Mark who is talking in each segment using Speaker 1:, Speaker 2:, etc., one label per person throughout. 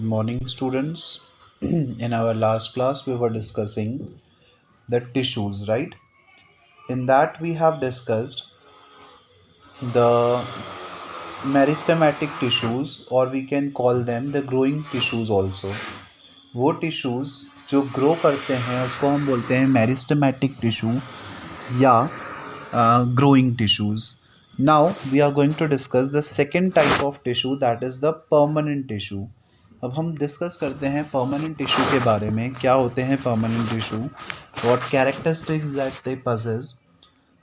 Speaker 1: morning, students. In our last class, we were discussing the tissues, right? In that, we have discussed the meristematic tissues, or we can call them the growing tissues also. वो tissues जो grow करते हैं उसको हम बोलते हैं meristematic tissue या growing tissues. Now we are going to discuss the second type of tissue, that is the permanent tissue. अब हम डिस्कस करते हैं परमानेंट टिश्यू के बारे में. क्या होते हैं permanent tissue, what characteristics that they possess.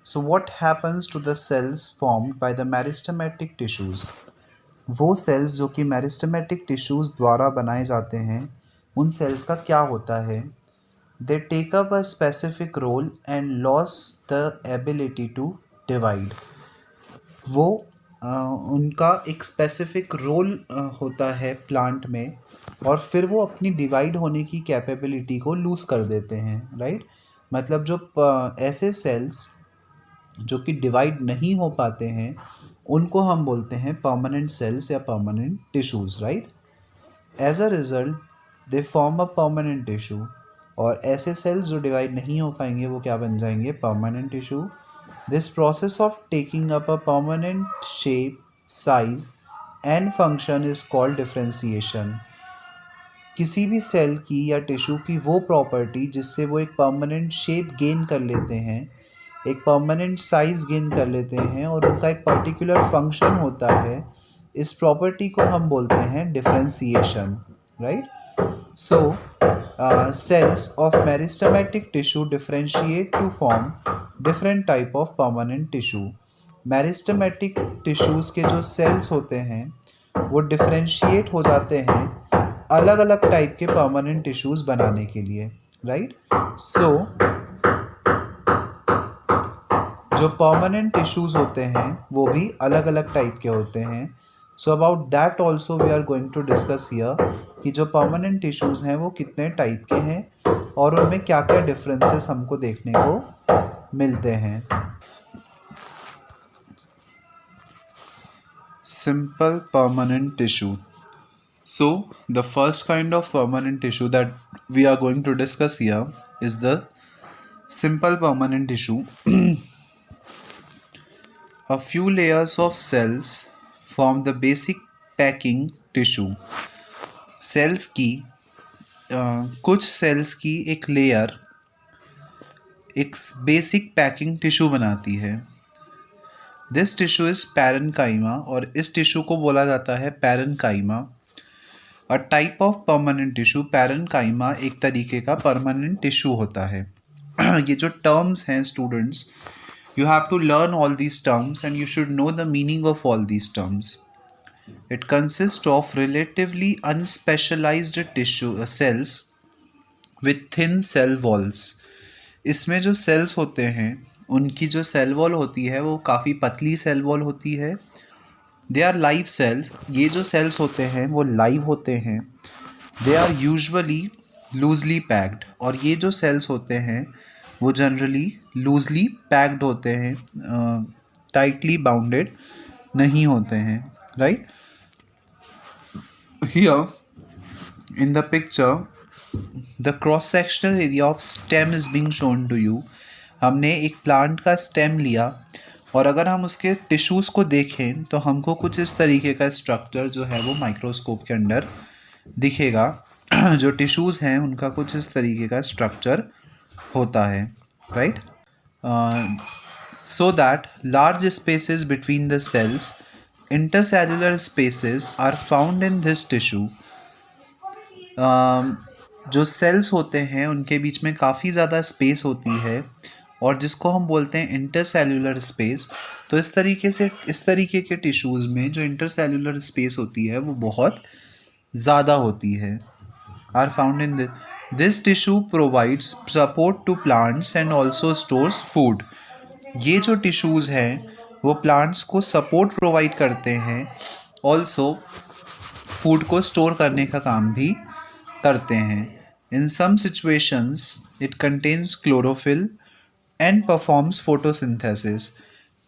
Speaker 1: So what happens to the cells formed by the meristematic tissues? वो सेल्स जो कि मेरिस्टेमेटिक टिश्यूज़ द्वारा बनाए जाते हैं, उन सेल्स का क्या होता है? They take up a specific role and lose the ability to divide. वो उनका एक स्पेसिफिक रोल होता है प्लांट में, और फिर वो अपनी डिवाइड होने की कैपेबिलिटी को लूज़ कर देते हैं, राइट? मतलब जो ऐसे सेल्स जो कि डिवाइड नहीं हो पाते हैं उनको हम बोलते हैं परमानेंट सेल्स या permanent tissues, right? As a result they form a permanent tissue, और ऐसे सेल्स जो डिवाइड नहीं हो पाएंगे वो क्या बन जाएंगे? Permanent tissue. This process of taking up a permanent shape, size and function is called differentiation. किसी भी सेल की या टिश्यू की वो प्रॉपर्टी जिससे वो एक परमानेंट शेप गेन कर लेते हैं, एक परमानेंट साइज गेन कर लेते हैं, और उनका एक पर्टिकुलर फंक्शन होता है, इस प्रॉपर्टी को हम बोलते हैं differentiation, right? So, cells of meristematic tissue differentiate to form different type of permanent tissue. Meristematic tissues के जो cells होते हैं वो differentiate हो जाते हैं अलग अलग टाइप के permanent tissues बनाने के लिए, right? So, जो permanent tissues होते हैं वो भी अलग अलग टाइप के होते हैं. So about that also we are going to discuss here कि जो परमानेंट टिश्यूज़ हैं वो कितने टाइप के हैं और उनमें क्या क्या डिफरेंसेस हमको देखने को मिलते हैं. Simple permanent tissue. So the first kind of permanent tissue that we are going to discuss here is the simple permanent tissue. A few layers of cells form the basic packing tissue. Cells की कुछ sales की एक layer एक basic packing tissue बनाती है. This tissue is parenchyma, और इस tissue को बोला जाता है parenchyma. A type of permanent tissue. Parenchyma एक तरीके का परमानेंट टिश्यू होता है. ये जो टर्म्स हैं students, you have to learn all these terms and you should know the meaning of all these terms. It consists of relatively unspecialized tissue cells with thin cell walls. इसमें जो cells होते हैं उनकी जो cell wall होती है वो काफ़ी पतली cell wall होती है. They are live cells. ये जो cells होते हैं वो live होते हैं. They are usually loosely packed, और ये जो cells होते हैं वो जनरली लूजली पैक्ड होते हैं, टाइटली बाउंडेड नहीं होते हैं, right? Here in the picture the cross sectional area of stem is being shown to you. हमने एक प्लांट का स्टेम लिया और अगर हम उसके टिश्यूज़ को देखें तो हमको कुछ इस तरीके का स्ट्रक्चर जो है वो माइक्रोस्कोप के अंदर दिखेगा. जो टिश्यूज़ हैं उनका कुछ इस तरीके का स्ट्रक्चर होता है, right? So that large spaces between the cells, intercellular spaces, are found in this tissue. जो सेल्स होते हैं उनके बीच में काफ़ी ज़्यादा स्पेस होती है और जिसको हम बोलते हैं इंटरसेल्यूलर स्पेस. तो इस तरीके के टिश्यूज़ में जो इंटरसेल्यूलर स्पेस होती है वो बहुत ज़्यादा होती है. Are found in this tissue provides support to plants and also stores food. ये जो टिश्यूज़ हैं वो प्लांट्स को सपोर्ट प्रोवाइड करते हैं, ऑल्सो फूड को स्टोर करने का काम भी करते हैं. In some situations it contains chlorophyll and performs photosynthesis.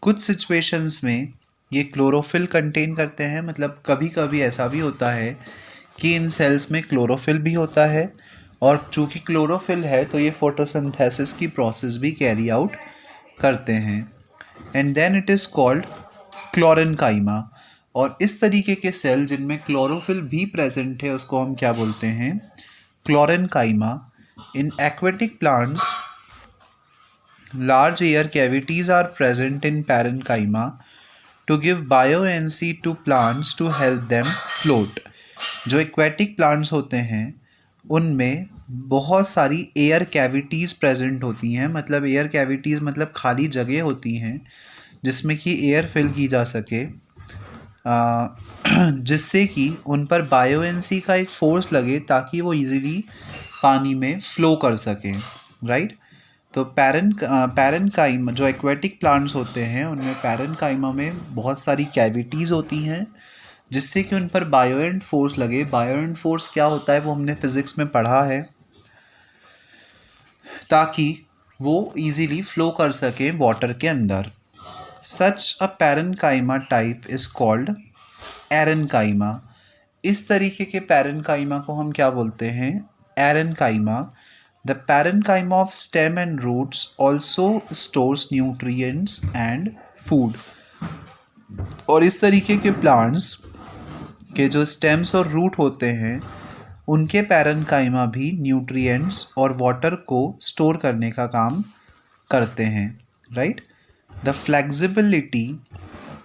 Speaker 1: कुछ सिचुएशंस में ये क्लोरोफिल कंटेन करते हैं, मतलब कभी कभी ऐसा भी होता है कि इन सेल्स में क्लोरोफिल भी होता है, और चूँकि क्लोरोफिल है तो ये फोटोसिंथेसिस की प्रोसेस भी कैरी आउट करते हैं। And then it is called chlorenchyma. और इस तरीके के सेल जिनमें क्लोरोफिल भी प्रेजेंट है उसको हम क्या बोलते हैं? Chlorenchyma. In aquatic plants large air cavities are present in parenchyma to give buoyancy to plants to help them float। जो एक्वेटिक प्लांट्स होते हैं उनमें बहुत सारी एयर कैविटीज़ प्रेजेंट होती हैं, मतलब एयर कैविटीज़ मतलब खाली जगह होती हैं जिसमें कि एयर फिल की जा सके, जिससे कि उन पर बायोएंसी का एक फोर्स लगे ताकि वो इजीली पानी में फ्लो कर सकें, राइट। तो पैरेनकाइमा जो एक्वेटिक प्लांट्स होते हैं उनमें पैरेनकाइमा में बहुत सारी कैविटीज़ होती हैं जिससे कि उन पर बायोएंट फोर्स लगे। बायोएंट फोर्स क्या होता है वो हमने फिज़िक्स में पढ़ा है, ताकि वो इजीली फ्लो कर सके वाटर के अंदर। Such a parenchyma type is called aerenchyma. इस तरीके के पैरेनकाइमा को हम क्या बोलते हैं? Aerenchyma. The parenchyma of stem and roots also stores nutrients and food. और इस तरीके के प्लांट्स के जो स्टेम्स और रूट होते हैं उनके पैरेनकाइमा भी न्यूट्रिएंट्स और वाटर को स्टोर करने का काम करते हैं, right. The flexibility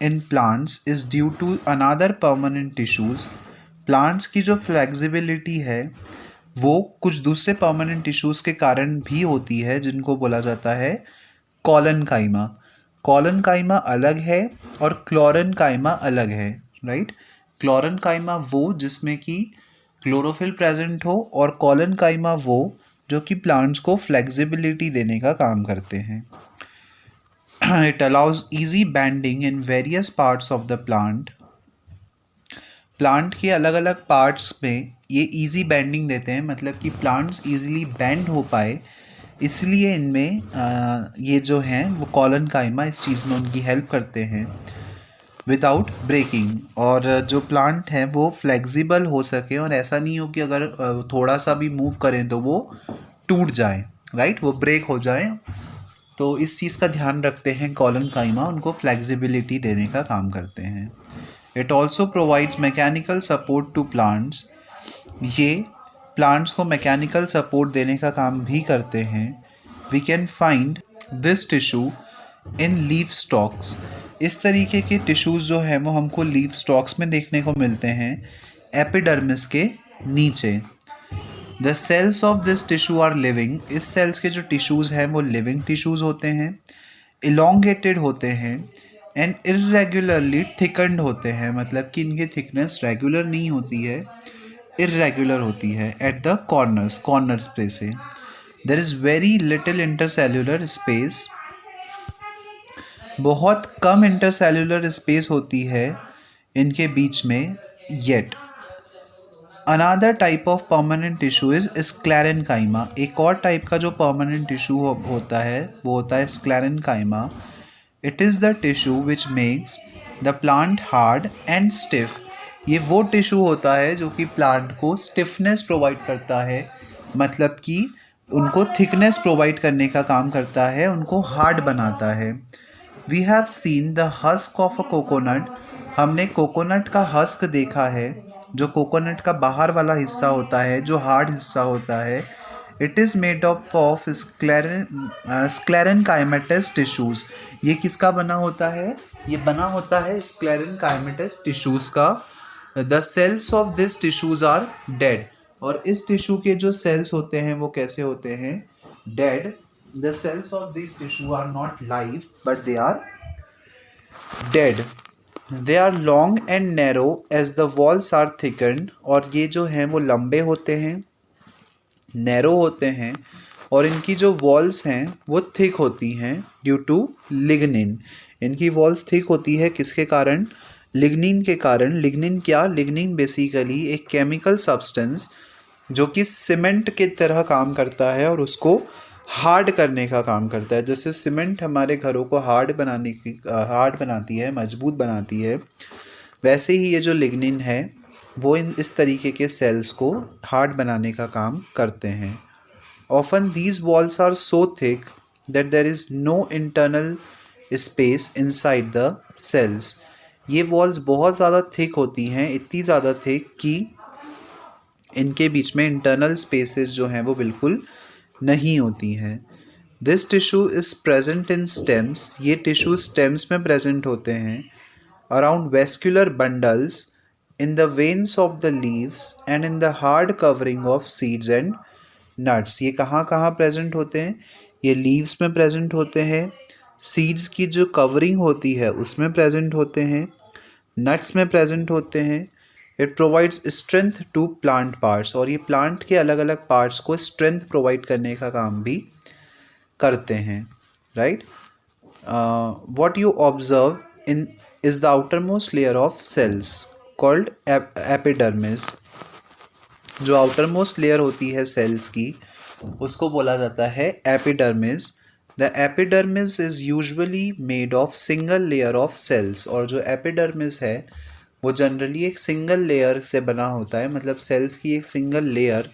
Speaker 1: in plants is due to another permanent tissues. Plants की जो फ्लेक्सिबिलिटी है वो कुछ दूसरे परमानेंट टिश्यूज़ के कारण भी होती है जिनको बोला जाता है कॉलनकाइमा। कॉलनकाइमा अलग है और क्लोरेनकाइमा अलग है, राइट। क्लोरेनकाइमा वो जिसमें कि क्लोरोफिल प्रेजेंट हो, और कॉलनकाइमा वो जो कि प्लांट्स को फ्लेक्सिबिलिटी देने का काम करते हैं। It allows easy bending in various parts of the plant। Plant के अलग अलग पार्ट्स में ये इजी बेंडिंग देते हैं, मतलब कि प्लांट्स इजीली बेंड हो पाए, इसलिए इनमें ये जो हैं वो कॉलनकाइमा इस चीज़ में उनकी हेल्प करते हैं विदाउट ब्रेकिंग। और जो प्लांट है वो फ्लेक्सिबल हो सके और ऐसा नहीं हो कि अगर थोड़ा सा भी मूव करें तो वो टूट जाए, राइट, वो ब्रेक हो जाए। तो इस चीज़ का ध्यान रखते हैं कॉलनकाइमा, उनको फ्लेक्सिबिलिटी देने का काम करते हैं। It also provides mechanical support to plants. ये प्लांट्स को मैकेनिकल सपोर्ट देने का काम भी करते हैं। We can find this tissue in leaf stalks. इस तरीके के टिश्यूज़ जो हैं वो हमको लीफ स्टॉक्स में देखने को मिलते हैं, एपिडर्मिस के नीचे। The cells of this tissue are living. इस सेल्स के जो टिश्यूज़ हैं वो लिविंग टिश्यूज़ होते हैं, इलोंगेटेड होते हैं एंड इर्रेगुलरली थिकन्ड होते हैं, मतलब कि इनकी थिकनेस रेगुलर नहीं होती है, इर्रेगुलर होती है एट द कॉर्नर्स पे से। There is very little intercellular space. बहुत कम इंटरसेल्यूलर स्पेस होती है इनके बीच में। Yet another type of permanent tissue is sclerenchyma. एक और टाइप का जो परमानेंट टिश्यू होता है वो होता है sclerenchyma. It is the tissue which makes the plant hard and stiff. ये वो टिश्यू होता है जो कि प्लांट को स्टिफनेस प्रोवाइड करता है, मतलब कि उनको थिकनेस प्रोवाइड करने का काम करता है, उनको हार्ड बनाता है। We have seen the husk of a coconut. हमने कोकोनट का हस्क देखा है, जो कोकोनट का बाहर वाला हिस्सा होता है, जो हार्ड हिस्सा होता है। It is made up of sclerenchymatous tissues. ये किसका बना होता है? ये बना होता है स्क्लेरेनकाइमेटस टिश्यूज़ का। The cells of this tissues are dead. और इस टिश्यू के जो सेल्स होते हैं वो कैसे होते हैं? Dead. The cells of this tissue are not live but they are dead. They are long and narrow as the walls are thickened. और ये जो हैं वो लंबे होते हैं, नैरो होते हैं, और इनकी जो वॉल्स हैं वो थिक होती हैं ड्यू टू लिग्निन। इनकी वॉल्स थिक होती है किसके कारण? लिग्निन के कारण। लिग्निन क्या? लिग्निन बेसिकली एक केमिकल सब्सटेंस जो कि सीमेंट की तरह काम करता है और उसको हार्ड करने का काम करता है। जैसे सीमेंट हमारे घरों को हार्ड बनाती है, मजबूत बनाती है, वैसे ही ये जो लिग्निन है वो इस तरीके के सेल्स को हार्ड बनाने का काम करते हैं. Often these walls are so thick that there is no internal space inside the cells. ये वॉल्स बहुत ज़्यादा थिक होती हैं, इतनी ज़्यादा थिक कि इनके बीच में इंटरनल स्पेसेस जो हैं वो बिल्कुल नहीं होती हैं. This tissue is present in stems. ये टिश्यू स्टेम्स में प्रेजेंट होते हैं. Around vascular bundles, in the veins of the leaves and in the hard covering of seeds and nuts. ये कहाँ कहाँ प्रेजेंट होते हैं? ये लीव्स में प्रेजेंट होते हैं, सीड्स की जो कवरिंग होती है उसमें प्रेजेंट होते हैं, नट्स में प्रेजेंट होते हैं. It provides strength to plant parts. और ये प्लांट के अलग अलग पार्ट्स को स्ट्रेंथ प्रोवाइड करने का काम भी करते हैं. Right. what you observe in is the outermost layer of cells called epidermis. जो आउटरमोस्ट लेयर होती है सेल्स की उसको बोला जाता है epidermis. The epidermis is usually made of single layer of cells. और जो एपिडर्मिस है वो जनरली एक सिंगल लेयर से बना होता है, मतलब सेल्स की एक सिंगल लेयर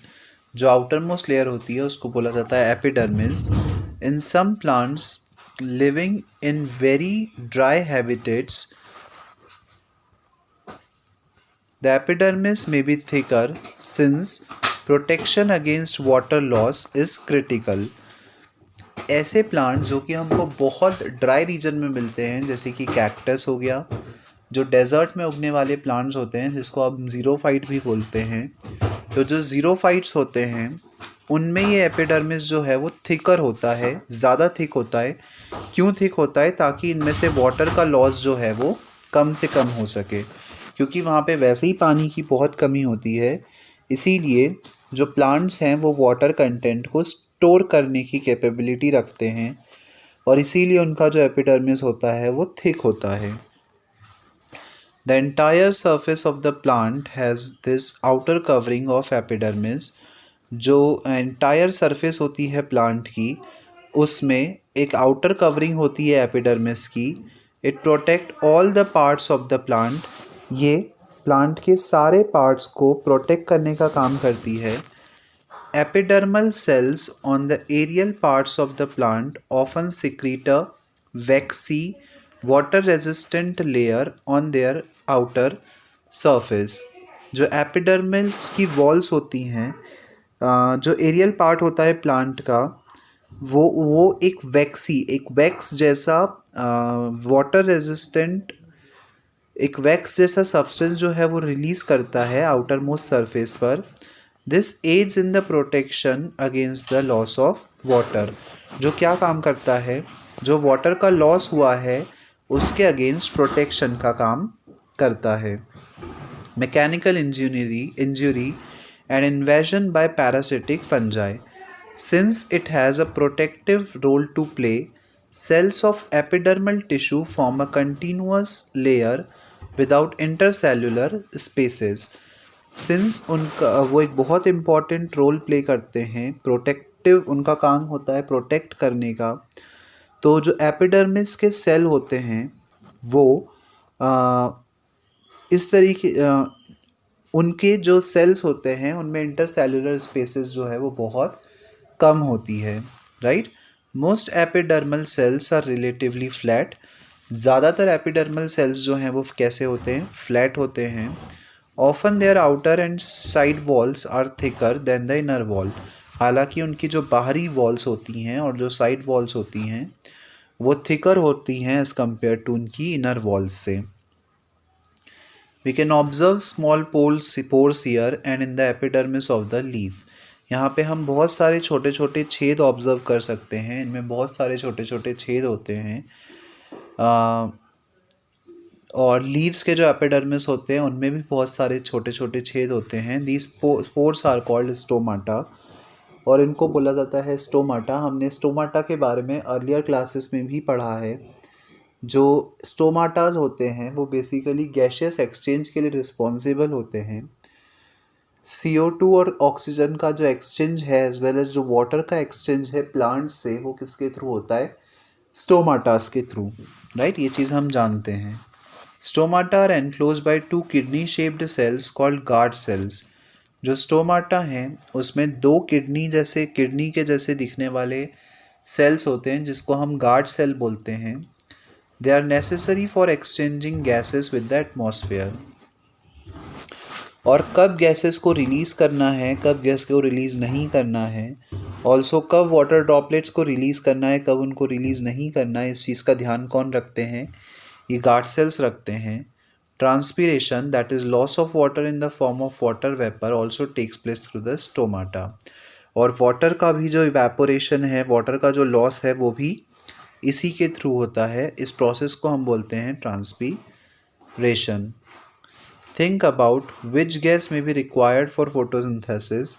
Speaker 1: जो आउटरमोस्ट लेयर होती है उसको बोला जाता है epidermis. In some plants living in very dry habitats the epidermis may be thicker since protection against water loss is critical. ऐसे प्लांट्स जो कि हमको बहुत ड्राई रीजन में मिलते हैं, जैसे कि कैक्टस हो गया, जो डेजर्ट में उगने वाले प्लांट्स होते हैं जिसको आप ज़ीरोफाइट भी बोलते हैं, तो जो ज़ीरोफाइट्स होते हैं उनमें ये एपिडर्मिस जो है वो थिकर होता है, ज़्यादा थिक होता है. क्यों थिक होता है? ताकि इनमें से वाटर का लॉस जो है वो कम से कम हो सके, क्योंकि वहाँ पे वैसे ही पानी की बहुत कमी होती है. इसीलिए जो प्लांट्स हैं वो वाटर कंटेंट को स्टोर करने की कैपेबिलिटी रखते हैं और इसीलिए उनका जो एपिडर्मिस होता है वो थिक होता है. The entire surface of the plant has this outer covering of epidermis. जो एंटायर सरफेस होती है प्लांट की उसमें एक आउटर कवरिंग होती है एपिडर्मिस की. It protect all the parts of the plant. ये प्लांट के सारे पार्ट्स को प्रोटेक्ट करने का काम करती है. Epidermal cells on the aerial parts of the plant often secrete a waxy water resistant layer on their outer surface. जो एपिडर्मल की वॉल्स होती हैं, जो एरियल पार्ट होता है प्लांट का, वो एक वैक्स जैसा वाटर रेजिस्टेंट एक वैक्स जैसा सब्सटेंस जो है वो रिलीज़ करता है आउटर मोस्ट सरफेस पर. This aids in the protection against the loss of water. जो क्या काम करता है? जो वाटर का लॉस हुआ है उसके अगेंस्ट प्रोटेक्शन का काम करता है. Mechanical injury and invasion by parasitic fungi. Since it has a protective role to play, cells of epidermal tissue form a continuous layer without intercellular spaces. Since उनका वो एक बहुत इम्पॉर्टेंट रोल प्ले करते हैं, प्रोटेक्टिव उनका काम होता है प्रोटेक्ट करने का, तो जो एपिडर्मिस के सेल होते हैं वो इस तरीके उनके जो सेल्स होते हैं उनमें इंटरसेलुलर स्पेसेस जो है वो बहुत कम होती है. Right. Most epidermal cells are relatively flat. ज़्यादातर एपिडर्मल सेल्स जो हैं वो कैसे होते हैं? फ्लैट होते हैं. Often their outer and side walls are thicker than the inner wall. हालांकि उनकी जो बाहरी वॉल्स होती हैं और जो साइड वॉल्स होती हैं वो थिकर होती हैं एज़ कम्पेयर टू उनकी इनर वॉल्स से. We can observe small pores here and in the epidermis of the leaf. यहाँ पे हम बहुत सारे छोटे छोटे छेद ऑब्जर्व कर सकते हैं. इनमें बहुत सारे छोटे छोटे छेद होते हैं. और लीव्स के जो एपिडर्मिस होते हैं उनमें भी बहुत सारे छोटे छोटे छेद होते हैं. These pores are called stomata और इनको बोला जाता है स्टोमाटा. हमने स्टोमाटा के बारे में अर्लियर क्लासेस में भी पढ़ा है. जो स्टोमाटाज होते हैं वो बेसिकली गैशियस एक्सचेंज के लिए रिस्पॉन्सिबल होते हैं. CO2 और ऑक्सीजन का जो एक्सचेंज है एज वेल एज जो वाटर का एक्सचेंज है प्लांट से, वो किसके थ्रू होता है? स्टोमाटास के थ्रू. राइट. ये चीज़ हम जानते हैं. Stomata are enclose by two kidney shaped cells called guard cells. जो स्टोमाटा हैं उसमें दो किडनी के जैसे दिखने वाले सेल्स होते हैं जिसको हम गार्ड सेल बोलते हैं। They are necessary for exchanging gases with the atmosphere. और कब गैसेस को रिलीज़ करना है, कब गैस को रिलीज़ नहीं करना है, ऑल्सो कब वाटर ड्रॉपलेट्स को रिलीज़ करना है, कब उनको रिलीज़ नहीं करना है, इस चीज़ का ध्यान कौन रखते हैं? ये गार्ड सेल्स रखते हैं। Transpiration that is loss of water in the form of water vapour also takes place through the stomata. और वाटर का भी जो इवेपोरेशन है, वाटर का जो लॉस है, वो भी इसी के थ्रू होता है। इस प्रोसेस को हम बोलते हैं transpiration. Think about which gas में बी रिक्वायर्ड फॉर फोटोसिंथेसिस।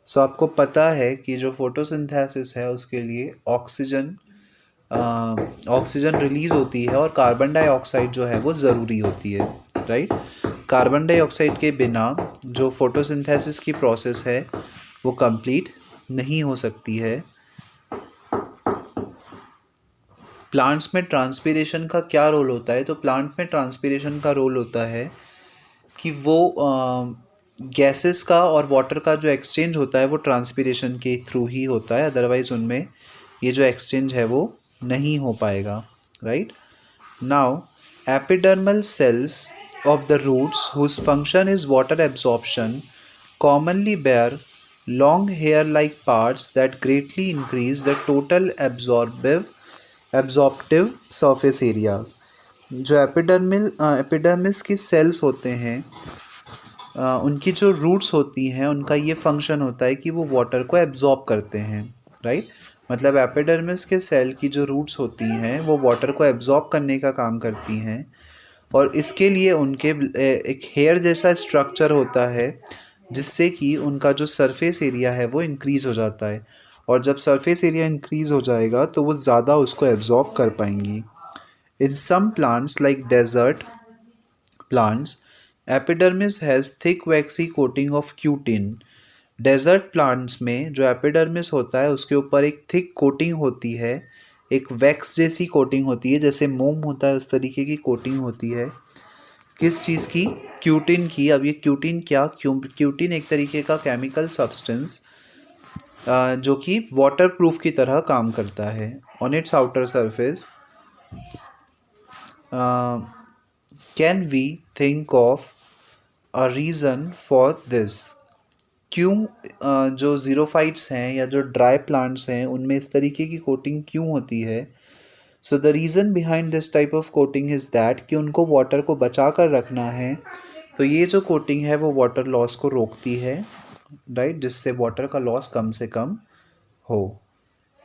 Speaker 1: सो आपको पता है कि जो फोटोसिंथेसिस है उसके लिए ऑक्सीजन रिलीज़ होती है और कार्बन डाइऑक्साइड जो है वो ज़रूरी होती है, राइट। कार्बन डाइऑक्साइड के बिना जो फोटोसिंथेसिस की प्रोसेस है वो कंप्लीट नहीं हो सकती है। प्लांट्स में ट्रांसपीरेशन का क्या रोल होता है? तो प्लांट में ट्रांसपीरेशन का रोल होता है कि वो गैसेस का और वाटर का जो एक्सचेंज होता है वो ट्रांसपीरेशन के थ्रू ही होता है, अदरवाइज़ उनमें ये जो एक्सचेंज है वो नहीं हो पाएगा, right. Now epidermal cells of the roots whose function is water absorption commonly bear long hair-like parts that greatly increase the total absorptive surface areas। जो एपिडर्मिस की सेल्स होते हैं उनकी जो रूट्स होती हैं उनका ये फंक्शन होता है कि वो वाटर को एब्जॉर्ब करते हैं, राइट। मतलब एपिडर्मिस के सेल की जो रूट्स होती हैं वो वाटर को एब्जॉर्ब करने का काम करती हैं और इसके लिए उनके एक हेयर जैसा स्ट्रक्चर होता है जिससे कि उनका जो सरफेस एरिया है वो इंक्रीज़ हो जाता है और जब सरफेस एरिया इंक्रीज़ हो जाएगा तो वो ज़्यादा उसको एब्जॉर्ब कर पाएंगी। In some plants like desert plants epidermis has thick waxy coating of cutin. Desert plants में जो एपिडर्मिस होता है उसके ऊपर एक थिक कोटिंग होती है, एक वैक्स जैसी कोटिंग होती है, जैसे मोम होता है उस तरीके की कोटिंग होती है। किस चीज़ की? क्यूटिन की। अब ये क्यूटिन क्या? क्यूटिन एक तरीके का केमिकल सब्सटेंस जो कि वाटर प्रूफ की तरह काम करता है। On its outer surface can we think of a reason for this. क्यों जो ज़ीरोफाइट्स हैं या जो ड्राई प्लांट्स हैं उनमें इस तरीके की कोटिंग क्यों होती है? So the reason behind this type of coating is that कि उनको वाटर को बचा कर रखना है, तो ये जो कोटिंग है वो वाटर लॉस को रोकती है, राइट, जिससे वाटर का लॉस कम से कम हो।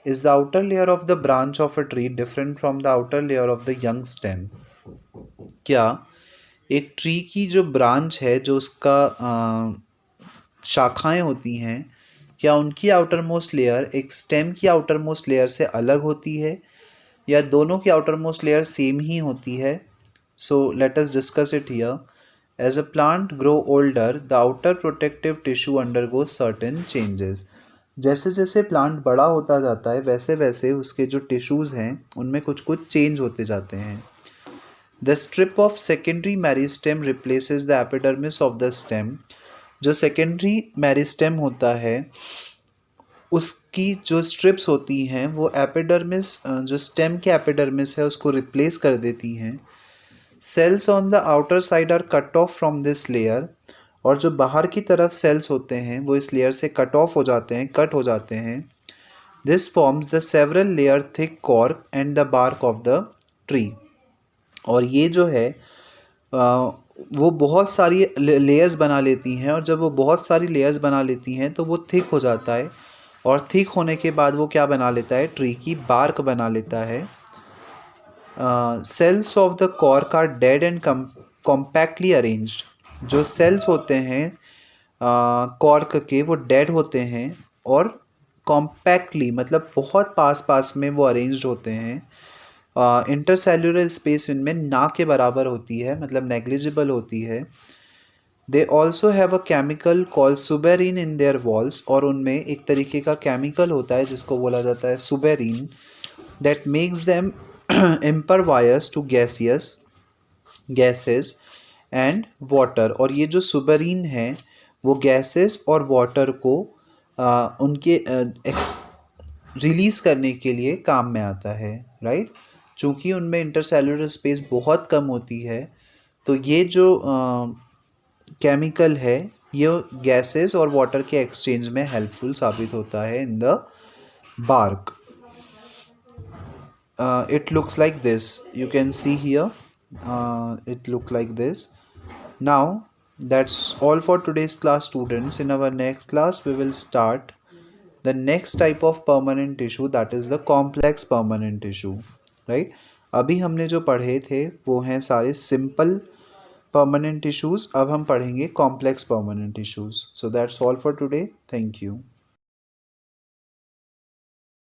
Speaker 1: Is the outer layer of the branch of a tree different from the outer layer of the young stem. क्या एक ट्री की जो ब्रांच है, जो उसका शाखाएं होती हैं, क्या उनकी आउटर मोस्ट लेयर एक स्टेम की आउटर मोस्ट लेयर से अलग होती है या दोनों की आउटर मोस्ट लेयर सेम ही होती है? So let us discuss it here. As a plant grow older the outer protective tissue undergoes certain changes. जैसे जैसे प्लांट बड़ा होता जाता है वैसे वैसे उसके जो टिश्यूज़ हैं उनमें कुछ कुछ चेंज होते जाते हैं। The strip of secondary meristem replaces the epidermis of the stem. जो सेकेंडरी मेरिस्टेम होता है उसकी जो स्ट्रिप्स होती हैं वो एपिडर्मिस, जो स्टेम के एपिडर्मिस है उसको रिप्लेस कर देती हैं। Cells on the outer side are cut off from this layer. और जो बाहर की तरफ सेल्स होते हैं वो इस लेयर से कट ऑफ हो जाते हैं, कट हो जाते हैं। This forms the several layer thick cork and the bark of the tree. और ये जो है वो बहुत सारी लेयर्स बना लेती हैं और जब वो बहुत सारी लेयर्स बना लेती हैं तो वो थिक हो जाता है और थिक होने के बाद वो क्या बना लेता है? ट्री की बार्क बना लेता है। Cells of the cork are dead and compactly arranged. जो सेल्स होते हैं कॉर्क के वो डेड होते हैं और कॉम्पैक्टली मतलब बहुत पास पास में वो अरेंज्ड होते हैं। इंटरसेल्युलर स्पेस इनमें ना के बराबर होती है, मतलब नेग्लिजिबल होती है। They also have a chemical called suberin in their walls. और उनमें एक तरीके का केमिकल होता है जिसको बोला जाता है suberin, that makes them impervious to gaseous gases and water, और ये जो सुबरीन है वो गैसेस और वाटर को उनके रिलीज करने के लिए काम में आता है, राइट। चूंकि उनमें इंटरसेलुलर स्पेस बहुत कम होती है, तो ये जो केमिकल है ये गैसेस और वाटर के एक्सचेंज में हेल्पफुल साबित होता है in the bark. It looks like this, you can see here. It look like this. Now that's all for today's class, students. In our next class we will start the next type of permanent tissue, that is the complex permanent tissue, right. अभी हमने जो पढ़े थे वो हैं सारे simple permanent tissues, अब हम पढ़ेंगे complex permanent tissues. So that's all for today. Thank you.